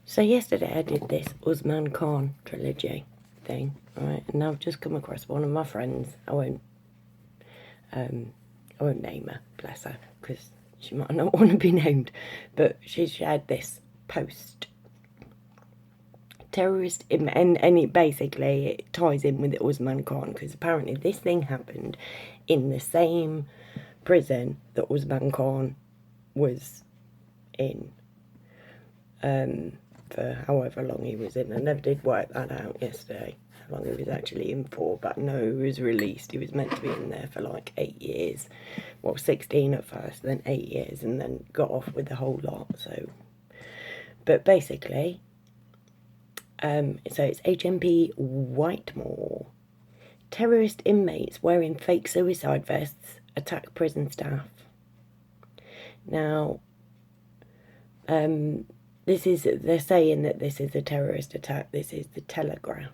So yesterday I did this Usman Khan trilogy thing, right? And I've just come across one of my friends. I won't name her, bless her, because she might not want to be named. But she shared this post. Terrorist, and it basically ties in with Usman Khan, because apparently this thing happened in the same prison that Usman Khan was in. For however long he was in. I never did work that out yesterday, how long he was actually in for, but no, he was released. He was meant to be in there for like 8 years. Well, 16 at first, then 8 years, and then got off with the whole lot, so. But basically, so it's HMP Whitemoor. Terrorist inmates wearing fake suicide vests attack prison staff. Now, they're saying that this is a terrorist attack. This is the Telegraph.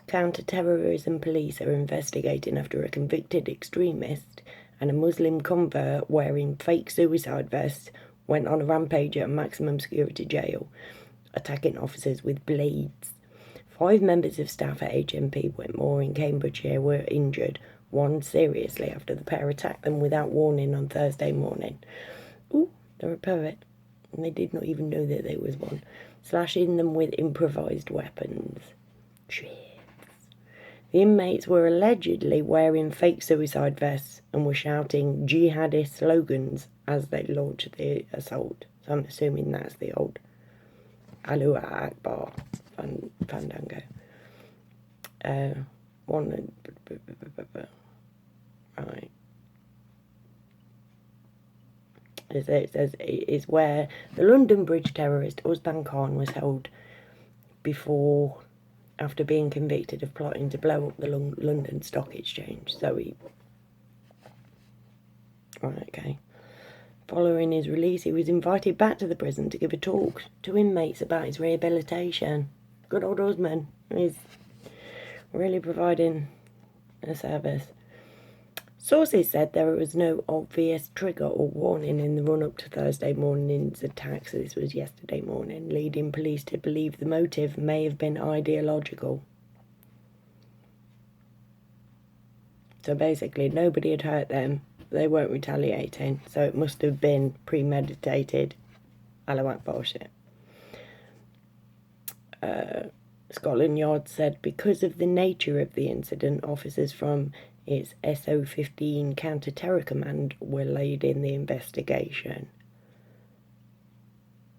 Counter-terrorism police are investigating after a convicted extremist and a Muslim convert wearing fake suicide vests went on a rampage at a maximum security jail, attacking officers with blades. 5 members of staff at HMP Whitmore in Cambridgeshire were injured, one seriously, after the pair attacked them without warning on Thursday morning. Ooh, they're a poet. And they did not even know that there was one, slashing them with improvised weapons. Shit. The inmates were allegedly wearing fake suicide vests and were shouting jihadist slogans as they launched the assault. So I'm assuming that's the old Allahu Akbar fandango. Right. It says it is where the London Bridge terrorist Usman Khan was held after being convicted of plotting to blow up the London Stock Exchange. So right, okay. Following his release, he was invited back to the prison to give a talk to inmates about his rehabilitation. Good old Usman. He's really providing a service. Sources said there was no obvious trigger or warning in the run-up to Thursday morning's attack, so this was yesterday morning, leading police to believe the motive may have been ideological. So basically, nobody had hurt them. They weren't retaliating, so it must have been premeditated. Allahu Akbar shit. Scotland Yard said because of the nature of the incident, officers from its SO15 Counter-Terror Command were leading the investigation.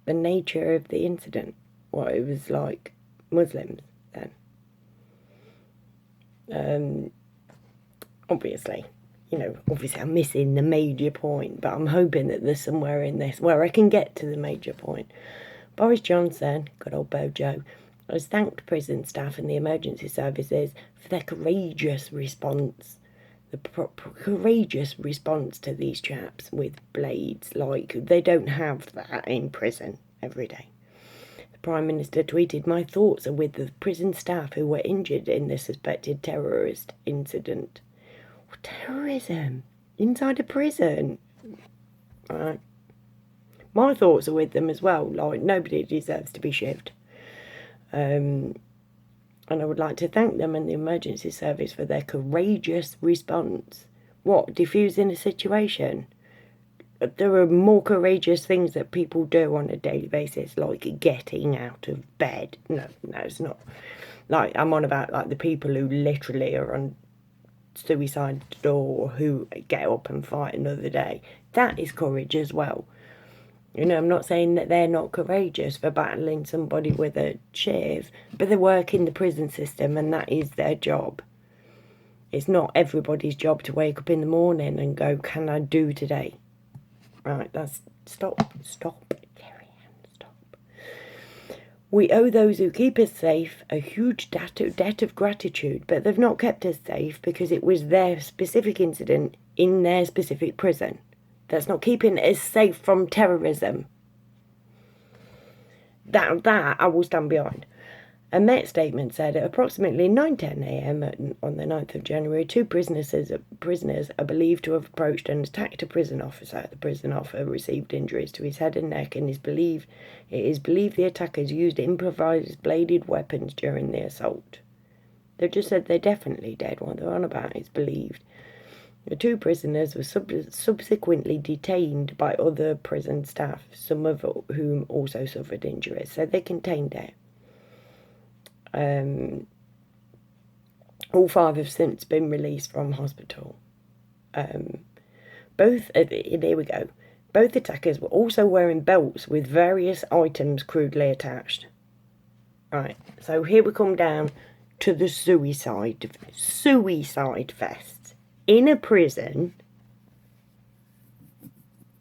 The nature of the incident, it was like Muslims then. Obviously I'm missing the major point, but I'm hoping that there's somewhere in this where I can get to the major point. Boris Johnson, good old Bojo, has thanked prison staff and the emergency services for their courageous response. The courageous response to these chaps with blades. Like, they don't have that in prison every day. The Prime Minister tweeted, "My thoughts are with the prison staff who were injured in the suspected terrorist incident." Terrorism? Inside a prison? Right. My thoughts are with them as well. Like, nobody deserves to be shivved. And I would like to thank them and the emergency service for their courageous response. What, diffusing a situation? There are more courageous things that people do on a daily basis, like getting out of bed. No, it's not. Like, I'm on about, like, the people who literally are on suicide door, who get up and fight another day. That is courage as well. I'm not saying that they're not courageous for battling somebody with a shiv, but they work in the prison system and that is their job. It's not everybody's job to wake up in the morning and go, can I do today? Right, stop, carry on, stop. We owe those who keep us safe a huge debt of gratitude, but they've not kept us safe because it was their specific incident in their specific prison. That's not keeping us safe from terrorism. That I will stand behind. A Met statement said at approximately 9:10 a.m. on the 9th of January, two prisoners are believed to have approached and attacked a prison officer. The prison officer received injuries to his head and neck, and it is believed the attackers used improvised bladed weapons during the assault. They just said they're definitely dead. What they're on about is believed. The two prisoners were subsequently detained by other prison staff, some of whom also suffered injuries, so they're contained there. All five have since been released from hospital. Here we go. Both attackers were also wearing belts with various items crudely attached. Right, so here we come down to the suicide vests. In a prison,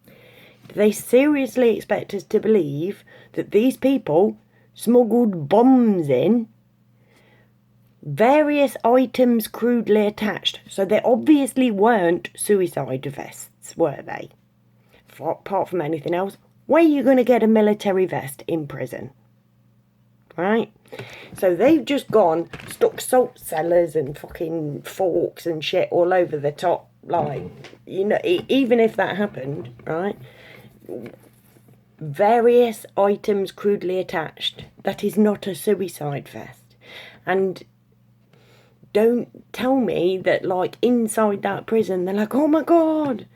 do they seriously expect us to believe that these people smuggled bombs in? Various items crudely attached. So they obviously weren't suicide vests, were they? Apart from anything else, where are you going to get a military vest in prison? Right? So they've just stuck salt cellars and fucking forks and shit all over the top. Like, you know, even if that happened, right? Various items crudely attached. That is not a suicide vest. And don't tell me that, like, inside that prison, they're like, oh my God,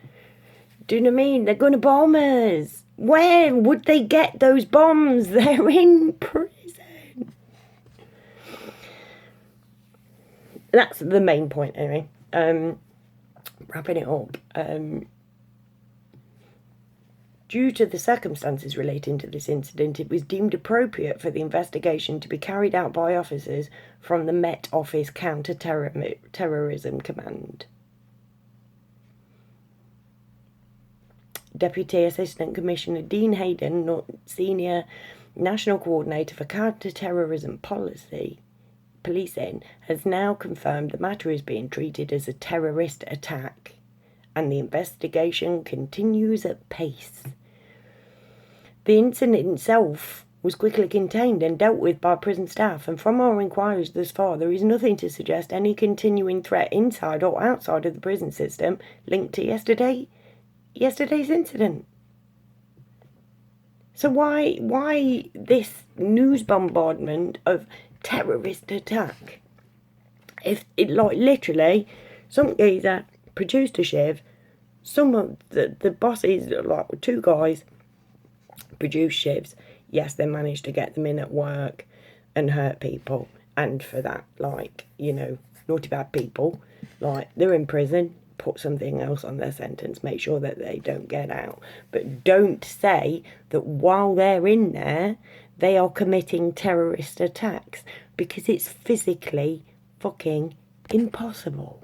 do you know what I mean? They're going to bomb us. Where would they get those bombs? They're in prison. That's the main point, anyway. Wrapping it up. Due to the circumstances relating to this incident, it was deemed appropriate for the investigation to be carried out by officers from the Met Office Counter-Terrorism Command. Deputy Assistant Commissioner Dean Hayden, Senior National Coordinator for Counter-Terrorism Policing, has now confirmed the matter is being treated as a terrorist attack, and the investigation continues at pace. The incident itself was quickly contained and dealt with by prison staff, and from our inquiries thus far, there is nothing to suggest any continuing threat inside or outside of the prison system linked to yesterday's incident. So why this news bombardment of terrorist attack? If it, like, literally, some geezer produced a shiv, some of the bosses, like two guys, produced shivs. Yes, they managed to get them in at work and hurt people, and for that, like, you know, naughty bad people, like, they're in prison, put something else on their sentence, make sure that they don't get out. But don't say that while they're in there, they are committing terrorist attacks, because it's physically fucking impossible.